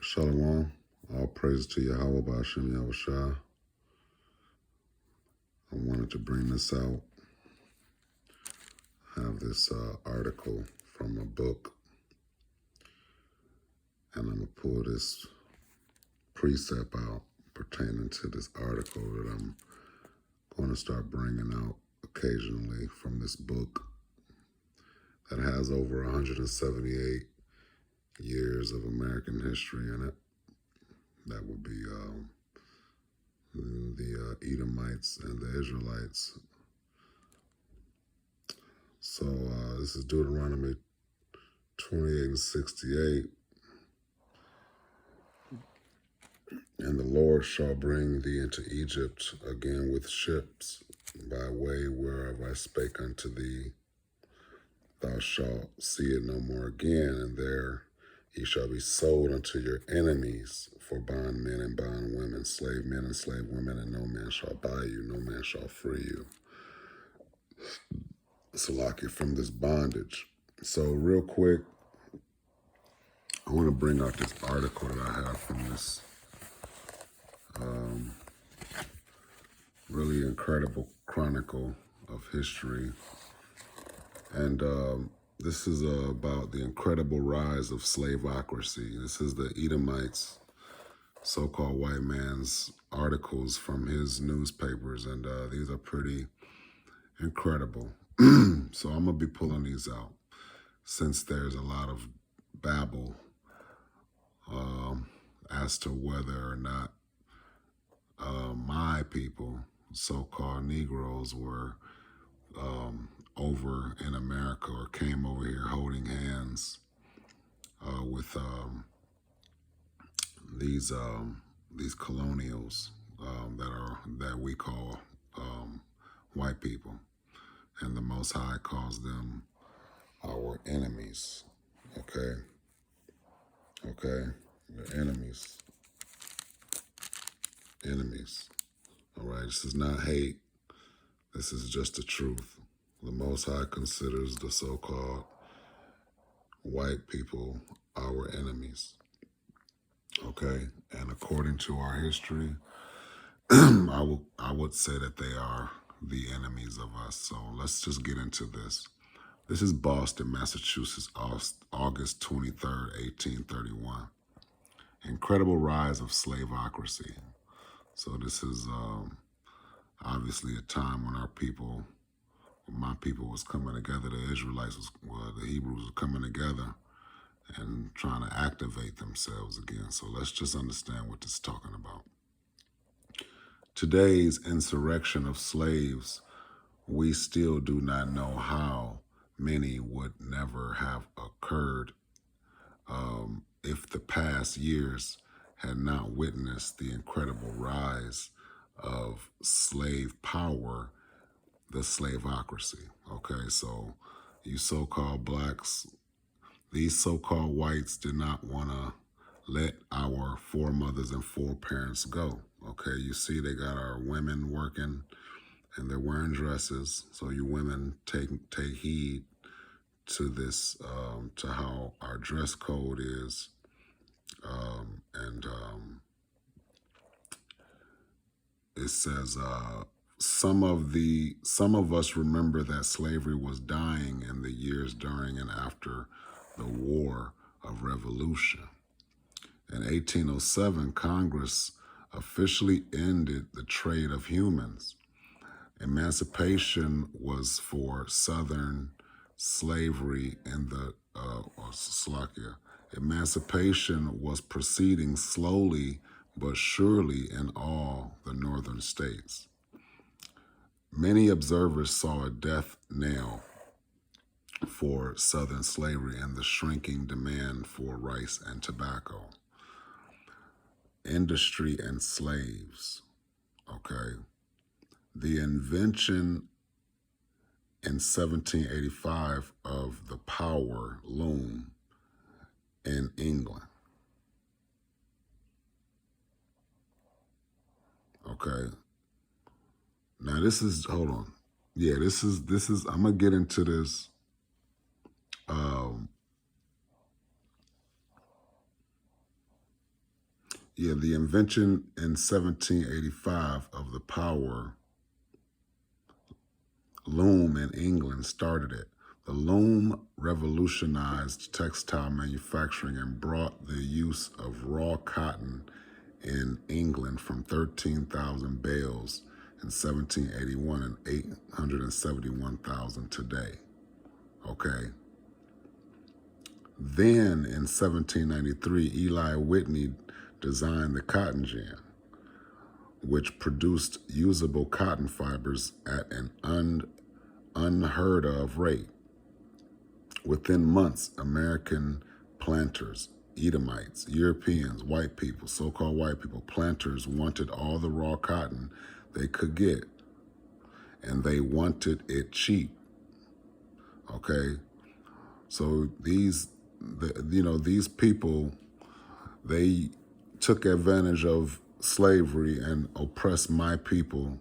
Shalom. All praise to Yahweh Ba'ashem Yahushua. I wanted to bring this out. I have this article from a book, and I'm going to pull this precept out pertaining to this article that I'm going to start bringing out occasionally from this book that has over 178 years of American history in it. That would be the Edomites and the Israelites. So this is Deuteronomy 28:68. And the Lord shall bring thee into Egypt again with ships, by way whereof I spake unto thee. Thou shalt see it no more again, and there ye shall be sold unto your enemies for bondmen and bondwomen, slave men and slave women, and no man shall buy you, no man shall free you. Salakia, from this bondage. So real quick, I want to bring out this article that I have from this really incredible chronicle of history. And this is about the incredible rise of slaveocracy. This is the Edomites, so-called white man's articles from his newspapers, and these are pretty incredible. So I'm going to be pulling these out since there's a lot of babble as to whether or not my people, so-called Negroes, were over in America or came over here holding hands with these colonials that we call white people, and the Most High calls them our enemies. Okay, they're enemies. All right, this is not hate. This is just the truth. The Most High considers the so-called white people our enemies. Okay, and according to our history, I would say that they are the enemies of us. So let's just get into this. This is Boston, Massachusetts, August 23rd, 1831. Incredible rise of slaveocracy. So this is obviously a time when my people was coming together. The Israelites the Hebrews were coming together and trying to activate themselves again. So let's just understand what this is talking about. Today's insurrection of slaves, we still do not know how many would never have occurred if the past years had not witnessed the incredible rise of slave power, the slaveocracy. Okay, so you so-called blacks, these so-called whites did not want to let our foremothers and foreparents go. Okay, you see they got our women working and they're wearing dresses. So you women take heed to this, to how our dress code is. It says, some of us remember that slavery was dying in the years during and after the War of Revolution. In 1807, Congress officially ended the trade of humans. Emancipation was for Southern slavery in the Slovakia. Emancipation was proceeding slowly but surely in all the northern states. Many observers saw a death knell for Southern slavery and the shrinking demand for rice and tobacco. Industry and slaves. Okay. The invention in 1785 of the power loom in England. Okay. Now this is, hold on. Yeah, this is, I'm going to get into this. Yeah, the invention in 1785 of the power loom in England started it. The loom revolutionized textile manufacturing and brought the use of raw cotton in England from 13,000 bales in 1781 and 871,000 today. Okay. Then in 1793, Eli Whitney designed the cotton gin, which produced usable cotton fibers at an unheard of rate. Within months, American planters, Edomites, Europeans, white people, so-called white people, planters wanted all the raw cotton they could get, and they wanted it cheap. Okay, so these people, they took advantage of slavery and oppressed my people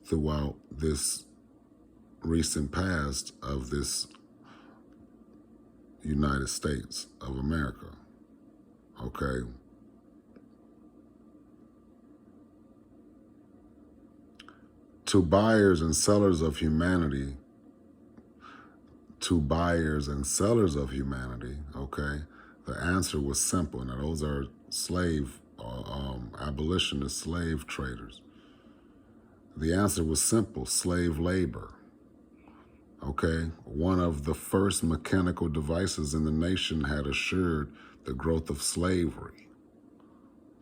throughout this recent past of this United States of America. Okay. To buyers and sellers of humanity, okay, the answer was simple. Now, those are abolitionist slave traders. The answer was simple: slave labor. Okay, one of the first mechanical devices in the nation had assured the growth of slavery.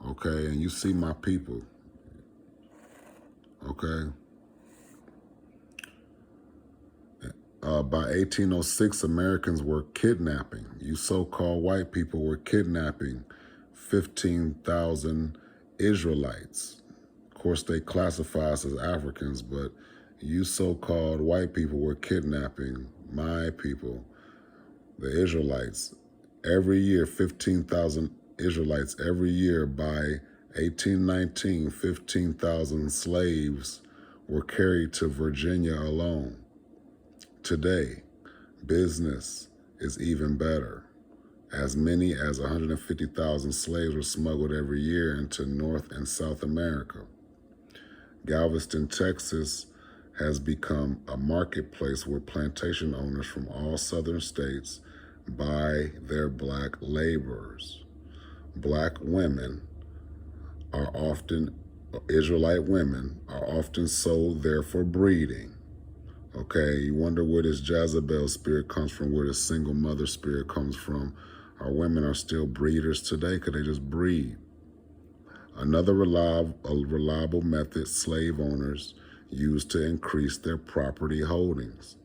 Okay, and you see my people. Okay. By 1806, Americans were kidnapping. You so-called white people were kidnapping 15,000 Israelites. Of course, they classify us as Africans, but you so-called white people were kidnapping my people, the Israelites. Every year, 15,000 Israelites every year. By 1819, 15,000 slaves were carried to Virginia alone. Today, business is even better. As many as 150,000 slaves were smuggled every year into North and South America. Galveston, Texas has become a marketplace where plantation owners from all southern states buy their black laborers. Black women are often, Israelite women are often sold there for breeding. Okay, you wonder where this Jezebel spirit comes from, where this single mother spirit comes from. Our women are still breeders today because they just breed. Another reliable method slave owners use to increase their property holdings.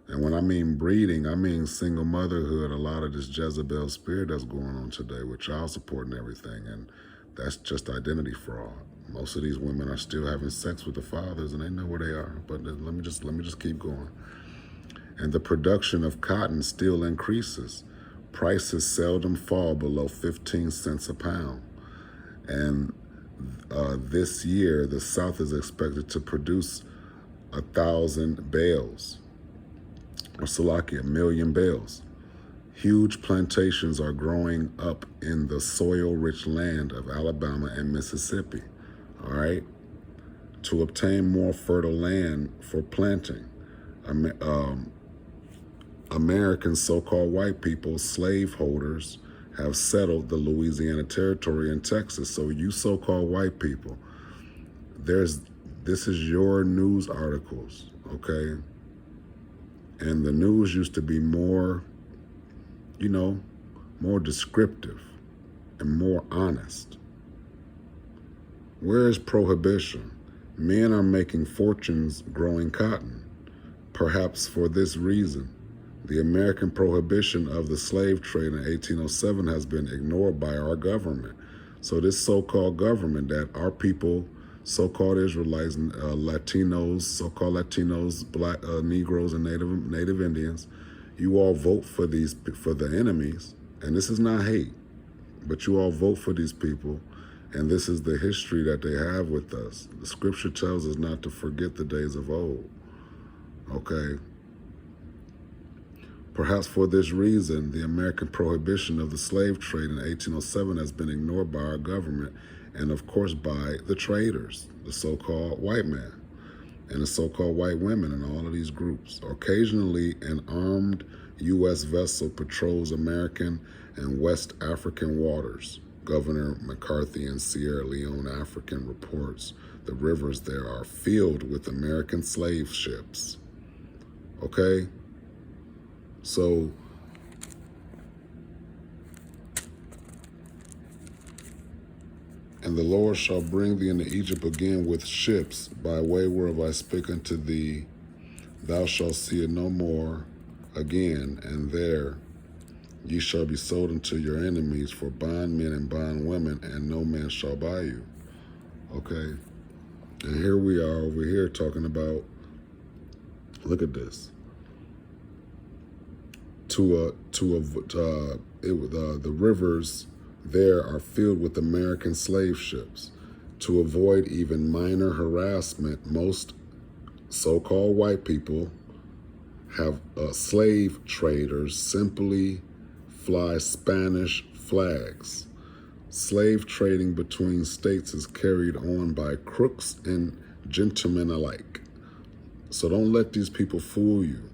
And when I mean breeding, I mean single motherhood. A lot of this Jezebel spirit that's going on today with child support and everything, and that's just identity fraud. Most of these women are still having sex with the fathers, and they know where they are. But let me just keep going. And the production of cotton still increases. Prices seldom fall below 15 cents a pound. And this year, the South is expected to produce 1,000 bales, or Salakia, 1,000,000 bales. Huge plantations are growing up in the soil-rich land of Alabama and Mississippi. All right, to obtain more fertile land for planting, American so-called white people, slaveholders, have settled the Louisiana Territory and Texas. So you so-called white people, this is your news articles, okay? And the news used to be more, more descriptive and more honest. Where is prohibition? Men are making fortunes growing cotton. Perhaps for this reason, the American prohibition of the slave trade in 1807 has been ignored by our government. So this so-called government that our people, so-called Israelites, Latinos, so-called Latinos, Black Negroes, and Native Indians, you all vote for the enemies, and this is not hate, but you all vote for these people. And this is the history that they have with us. The scripture tells us not to forget the days of old. Okay? Perhaps for this reason, the American prohibition of the slave trade in 1807 has been ignored by our government and, of course, by the traders, the so-called white man, and the so-called white women in all of these groups. Occasionally, an armed U.S. vessel patrols American and West African waters. Governor McCarthy in Sierra Leone, African, reports the rivers there are filled with American slave ships. Okay? So, and the Lord shall bring thee into Egypt again with ships, by way whereof I spake unto thee. Thou shalt see it no more again, and there ye shall be sold unto your enemies for bondmen and bondwomen, and no man shall buy you. Okay? And here we are over here talking about, look at this. The rivers there are filled with American slave ships. To avoid even minor harassment, most so-called white people have slave traders simply fly Spanish flags. Slave trading between states is carried on by crooks and gentlemen alike. So don't let these people fool you.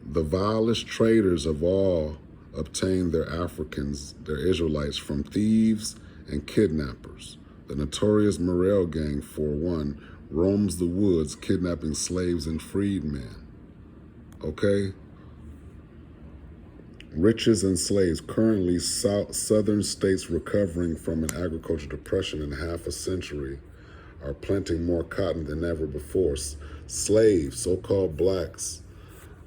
The vilest traders of all obtain their Africans, their Israelites, from thieves and kidnappers. The notorious Morel gang, for one, roams the woods kidnapping slaves and freedmen. Okay? Riches and slaves. Currently, southern states recovering from an agricultural depression in half a century are planting more cotton than ever before. Slaves, so-called blacks,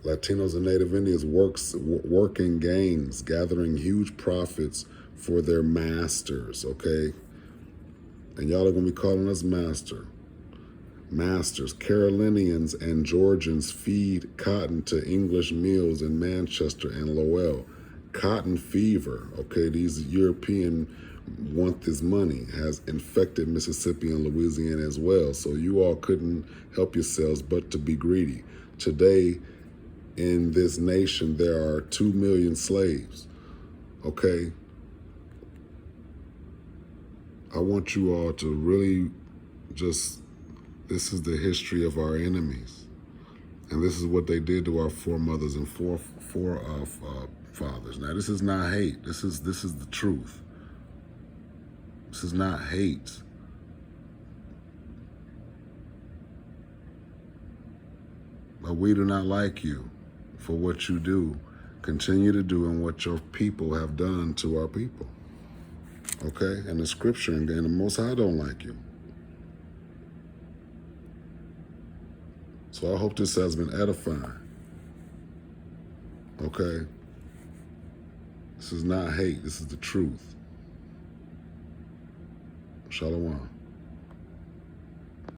Latinos and Native Indians working gangs, gathering huge profits for their masters, okay? And y'all are going to be calling us masters. Carolinians and Georgians feed cotton to English mills in Manchester and Lowell. Cotton fever, okay? These European want this money, has infected Mississippi and Louisiana as well. So you all couldn't help yourselves but to be greedy. Today, in this nation, there are 2 million slaves, okay? I want you all to really just, this is the history of our enemies. And this is what they did to our foremothers and forefathers. Now, this is not hate. This is the truth. This is not hate. But we do not like you for what you do, continue to do, and what your people have done to our people. Okay? And the scripture, and the Most High don't like you. So I hope this has been edifying. Okay? This is not hate. This is the truth. Shalom.